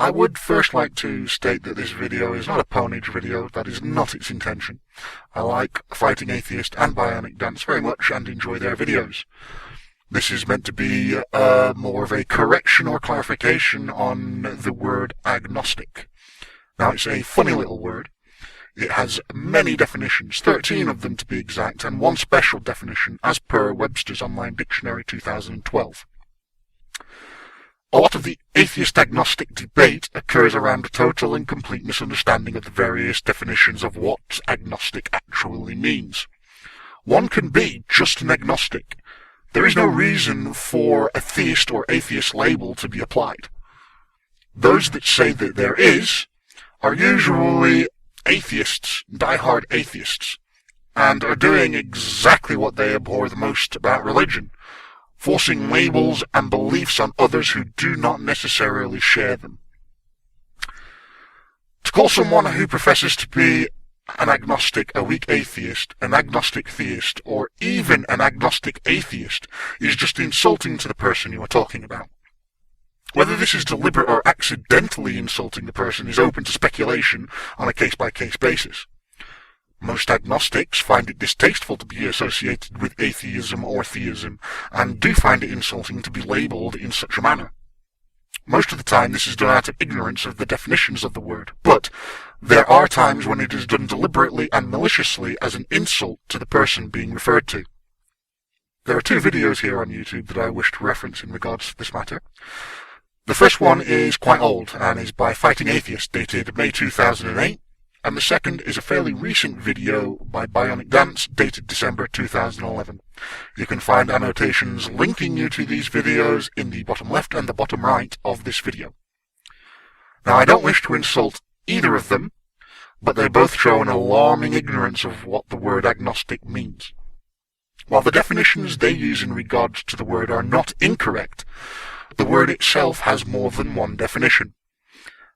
I would first like to state that this video is not a ponage video. That is not its intention. I like Fighting Atheist and Bionic Dance very much and enjoy their videos. This is meant to be more of a correction or clarification on the word agnostic. Now, it's a funny little word. It has many definitions, 13 of them to be exact, and one special definition as per Webster's Online Dictionary 2012. A lot of the atheist-agnostic debate occurs around a total and complete misunderstanding of the various definitions of what agnostic actually means. One can be just an agnostic. There is no reason for a theist or atheist label to be applied. Those that say that there is are usually atheists, die-hard atheists, and are doing exactly what they abhor the most about religion, forcing labels and beliefs on others who do not necessarily share them. To call someone who professes to be an agnostic a weak atheist, an agnostic theist, or even an agnostic atheist is just insulting to the person you are talking about. Whether this is deliberate or accidentally insulting the person is open to speculation on a case-by-case basis. Most agnostics find it distasteful to be associated with atheism or theism, and do find it insulting to be labelled in such a manner. Most of the time this is done out of ignorance of the definitions of the word, but there are times when it is done deliberately and maliciously as an insult to the person being referred to. There are two videos here on YouTube that I wish to reference in regards to this matter. The first one is quite old and is by Fighting Atheist, dated May 2008. And the second is a fairly recent video by Bionic Dance, dated December 2011. You can find annotations linking you to these videos in the bottom left and the bottom right of this video. Now, I don't wish to insult either of them, but they both show an alarming ignorance of what the word agnostic means. While the definitions they use in regards to the word are not incorrect, the word itself has more than one definition.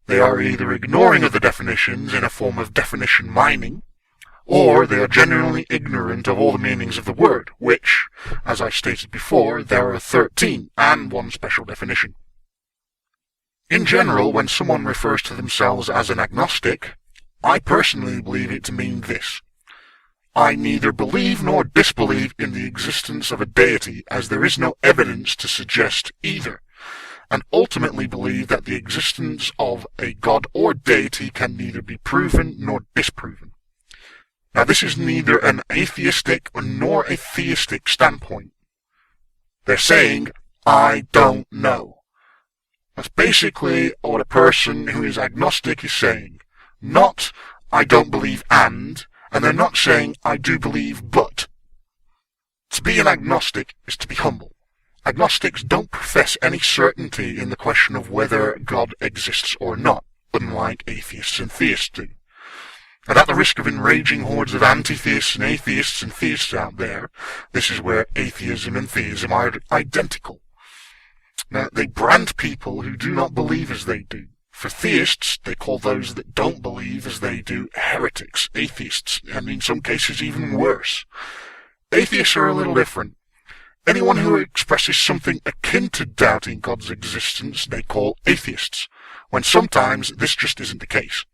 They are either ignoring other definitions in a form of definition mining, or they are genuinely ignorant of all the meanings of the word, which, as I stated before, there are 13 and one special definition. In general, when someone refers to themselves as an agnostic, I personally believe it to mean this. I neither believe nor disbelieve in the existence of a deity, as there is no evidence to suggest either, and ultimately believe that the existence of a god or deity can neither be proven nor disproven. Now, this is neither an atheistic nor a theistic standpoint. They're saying, I don't know. That's basically what a person who is agnostic is saying. Not, I don't believe and they're not saying, I do believe but. To be an agnostic is to be humble. Agnostics don't profess any certainty in the question of whether God exists or not, unlike atheists and theists do. And at the risk of enraging hordes of anti-theists and theists out there, this is where atheism and theism are identical. Now, they brand people who do not believe as they do. For theists, they call those that don't believe as they do heretics, atheists, and in some cases even worse. Atheists are a little different. Anyone who expresses something akin to doubting God's existence they call atheists, when sometimes this just isn't the case.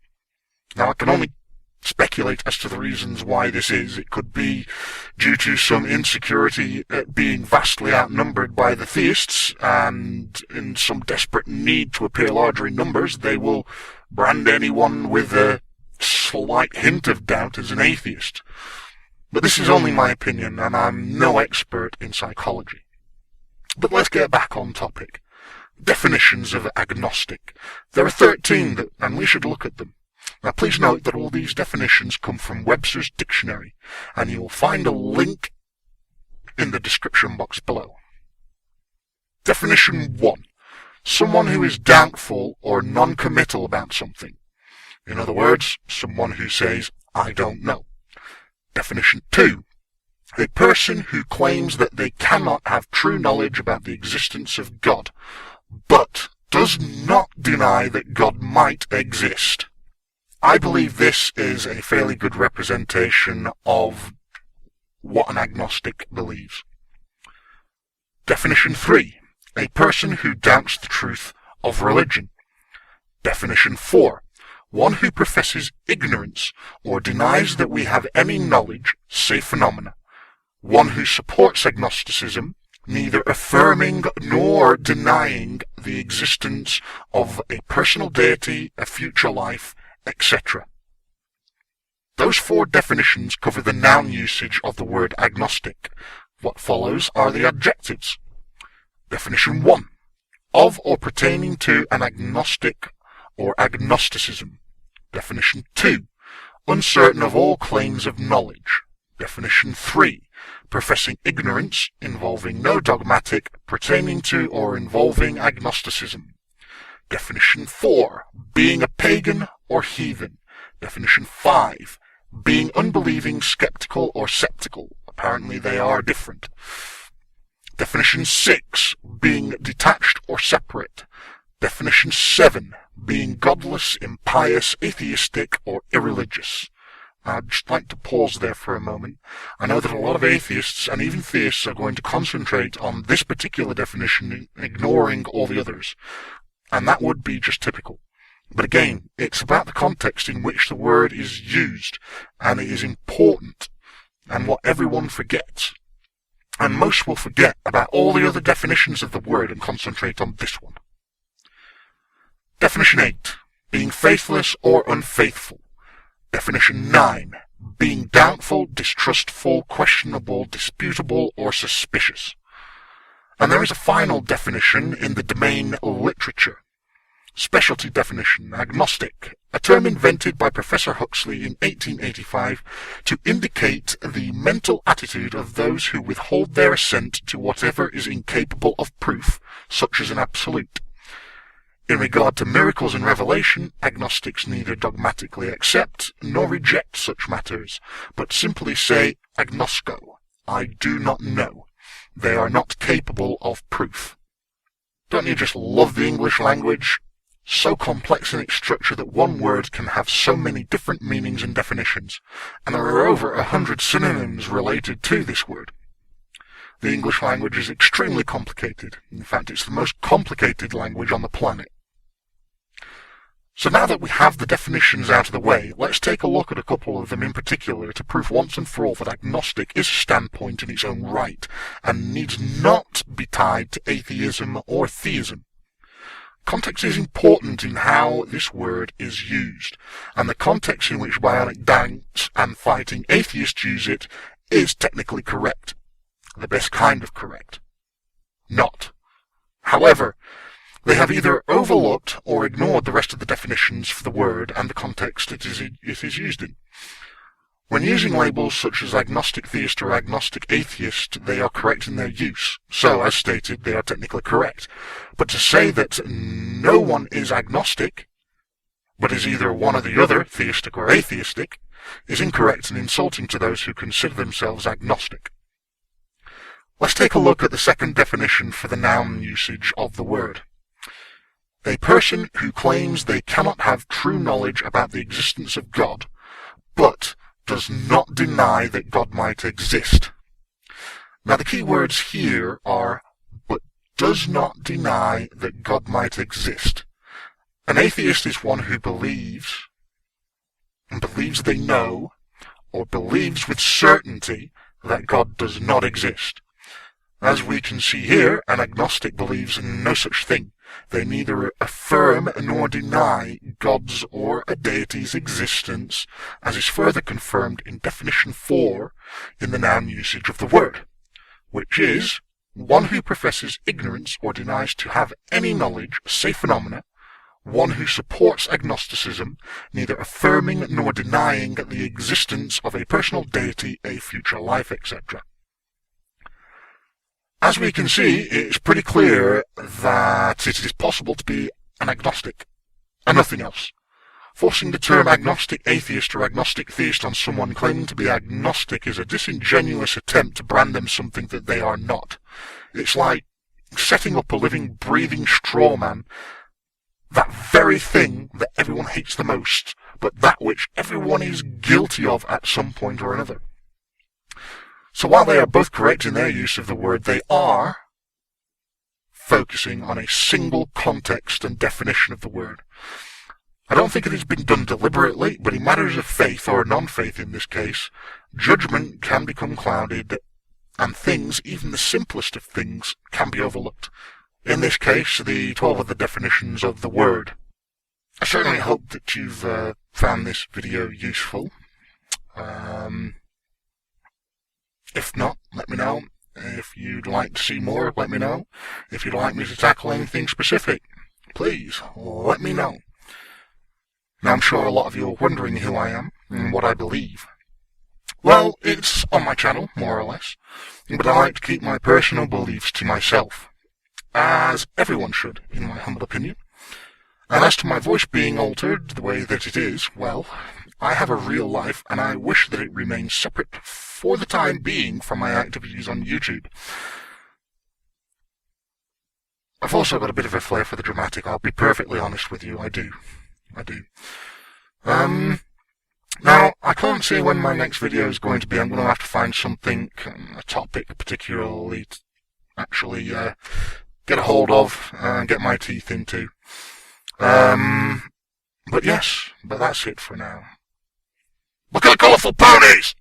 Now, I can only speculate as to the reasons why this is. It could be due to some insecurity at being vastly outnumbered by the theists, and in some desperate need to appear larger in numbers, they will brand anyone with a slight hint of doubt as an atheist. But this is only my opinion, and I'm no expert in psychology. But let's get back on topic. Definitions of agnostic. There are 13, and we should look at them. Now, please note that all these definitions come from Webster's Dictionary, and you will find a link in the description box below. Definition 1. Someone who is doubtful or non-committal about something. In other words, someone who says, I don't know. Definition 2. A person who claims that they cannot have true knowledge about the existence of God, but does not deny that God might exist. I believe this is a fairly good representation of what an agnostic believes. Definition 3. A person who doubts the truth of religion. Definition 4. One who professes ignorance or denies that we have any knowledge, say phenomena. One who supports agnosticism, neither affirming nor denying the existence of a personal deity, a future life, etc. Those 4 definitions cover the noun usage of the word agnostic. What follows are the adjectives. Definition 1. Of or pertaining to an agnostic or agnosticism. Definition 2. Uncertain of all claims of knowledge. Definition 3. Professing ignorance, involving no dogmatic, pertaining to or involving agnosticism. Definition 4. Being a pagan or heathen. Definition 5. Being unbelieving, skeptical, or sceptical. Apparently they are different. Definition 6. Being detached or separate. Definition 7. Being godless, impious, atheistic, or irreligious. I'd just like to pause there for a moment. I know that a lot of atheists and even theists are going to concentrate on this particular definition, ignoring all the others. And that would be just typical. But again, it's about the context in which the word is used, and it is important, and what everyone forgets. And most will forget about all the other definitions of the word and concentrate on this one. Definition 8. Being faithless or unfaithful. Definition 9. Being doubtful, distrustful, questionable, disputable, or suspicious. And there is a final definition in the domain literature. Specialty definition, agnostic, a term invented by Professor Huxley in 1885 to indicate the mental attitude of those who withhold their assent to whatever is incapable of proof, such as an absolute. In regard to miracles and revelation, agnostics neither dogmatically accept nor reject such matters, but simply say, agnosco, I do not know. They are not capable of proof. Don't you just love the English language? So complex in its structure that one word can have so many different meanings and definitions, and there are over 100 synonyms related to this word. The English language is extremely complicated. In fact, it's the most complicated language on the planet. So now that we have the definitions out of the way, let's take a look at a couple of them in particular to prove once and for all that agnostic is a standpoint in its own right, and needs not be tied to atheism or theism. Context is important in how this word is used, and the context in which bionic dance and fighting atheists use it is technically correct. The best kind of correct. Not. However, they have either overlooked or ignored the rest of the definitions for the word and the context it is used in. When using labels such as agnostic theist or agnostic atheist, they are correct in their use. So, as stated, they are technically correct. But to say that no one is agnostic, but is either one or the other, theistic or atheistic, is incorrect and insulting to those who consider themselves agnostic. Let's take a look at the second definition for the noun usage of the word. A person who claims they cannot have true knowledge about the existence of God, but does not deny that God might exist. Now the key words here are, but does not deny that God might exist. An atheist is one who believes, and believes they know, or believes with certainty that God does not exist. As we can see here, an agnostic believes in no such thing. They neither affirm nor deny God's or a deity's existence, as is further confirmed in definition 4 in the noun usage of the word, which is one who professes ignorance or denies to have any knowledge, say phenomena, one who supports agnosticism, neither affirming nor denying the existence of a personal deity, a future life, etc. As we can see, it's pretty clear that it is possible to be an agnostic, and nothing else. Forcing the term agnostic atheist or agnostic theist on someone claiming to be agnostic is a disingenuous attempt to brand them something that they are not. It's like setting up a living, breathing straw man, that very thing that everyone hates the most, but that which everyone is guilty of at some point or another. So while they are both correct in their use of the word, they are focusing on a single context and definition of the word. I don't think it has been done deliberately, but in matters of faith, or non-faith in this case, judgment can become clouded, and things, even the simplest of things, can be overlooked. In this case, the 12 other definitions of the word. I certainly hope that you've found this video useful. If not, let me know. If you'd like to see more, let me know. If you'd like me to tackle anything specific, please let me know. Now, I'm sure a lot of you are wondering who I am and what I believe. Well, it's on my channel, more or less, but I like to keep my personal beliefs to myself, as everyone should, in my humble opinion. And as to my voice being altered the way that it is, well, I have a real life, and I wish that it remains separate for the time being from my activities on YouTube. I've also got a bit of a flair for the dramatic, I'll be perfectly honest with you, I do. Now, I can't say when my next video is going to be. I'm going to have to find something, a topic particularly, to actually get a hold of and get my teeth into. But that's it for now. Look at the colourful ponies!